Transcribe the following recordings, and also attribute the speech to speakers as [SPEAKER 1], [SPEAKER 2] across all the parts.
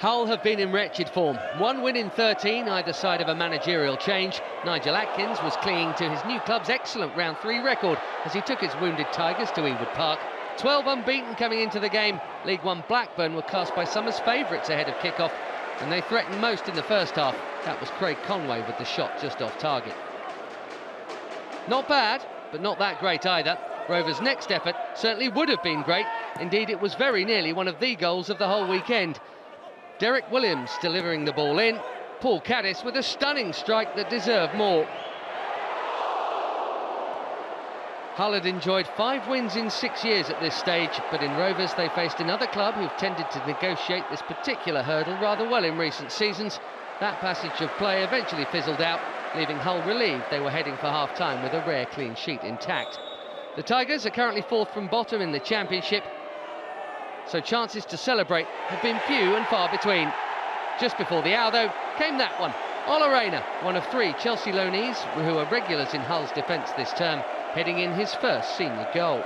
[SPEAKER 1] Hull have been in wretched form. 1 win in 13, either side of a managerial change. Nigel Atkins was clinging to his new club's excellent round 3 record as he took his wounded Tigers to Ewood Park. 12 unbeaten coming into the game. League One Blackburn were cast by some as favourites ahead of kick-off, and they threatened most in the first half. That was Craig Conway with the shot just off target. Not bad, but not that great either. Rovers' next effort certainly would have been great. Indeed, it was very nearly one of the goals of the whole weekend. Derek Williams delivering the ball in. Paul Caddis with a stunning strike that deserved more. Hull had enjoyed 5 wins in 6 years at this stage, but in Rovers they faced another club who've tended to negotiate this particular hurdle rather well in recent seasons. That passage of play eventually fizzled out, leaving Hull relieved they were heading for half-time with a rare clean sheet intact. The Tigers are currently 4th from bottom in the Championship, so chances to celebrate have been few and far between. Just before the hour, though, came that one. Ola Reina, one of 3 Chelsea loanees who are regulars in Hull's defence this term, heading in his first senior goal.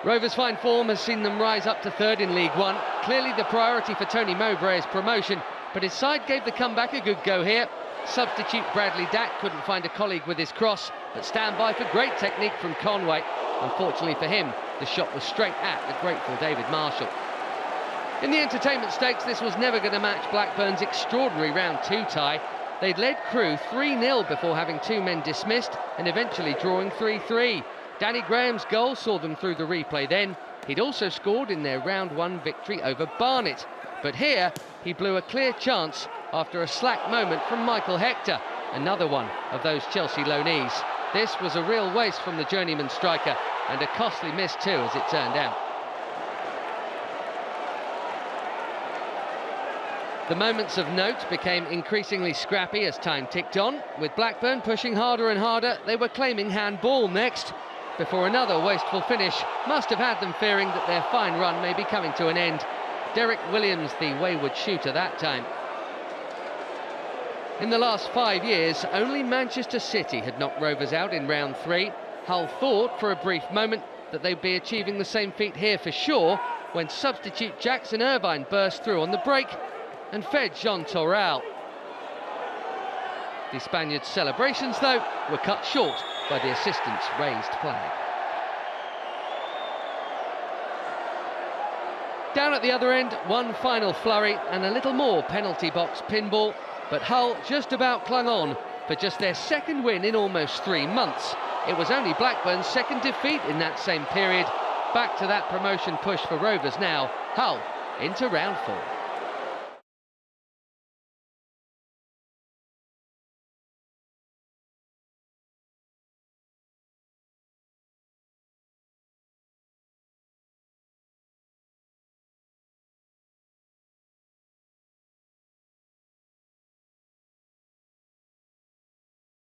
[SPEAKER 1] Rovers' fine form has seen them rise up to 3rd in League One. Clearly the priority for Tony Mowbray is promotion, but his side gave the comeback a good go here. Substitute Bradley Dack couldn't find a colleague with his cross, but stand by for great technique from Conway. Unfortunately for him, the shot was straight at the grateful David Marshall. In the entertainment stakes, this was never going to match Blackburn's extraordinary round 2 tie. They'd led Crewe 3-0 before having 2 men dismissed and eventually drawing 3-3. Danny Graham's goal saw them through the replay then. He'd also scored in their round 1 victory over Barnet. But here, he blew a clear chance after a slack moment from Michael Hector, another one of those Chelsea loanees. This was a real waste from the journeyman striker, and a costly miss too, as it turned out. The moments of note became increasingly scrappy as time ticked on. With Blackburn pushing harder and harder, they were claiming handball next, before another wasteful finish must have had them fearing that their fine run may be coming to an end. Derek Williams, the wayward shooter that time. In the last 5 years, only Manchester City had knocked Rovers out in round 3. Hull thought for a brief moment that they'd be achieving the same feat here for sure, when substitute Jackson Irvine burst through on the break and fed Jean Toral. The Spaniards' celebrations, though, were cut short by the assistant's raised flag. Down at the other end, one final flurry and a little more penalty box pinball, but Hull just about clung on for just their 2nd win in almost 3 months. It was only Blackburn's 2nd defeat in that same period. Back to that promotion push for Rovers now. Hull into round 4.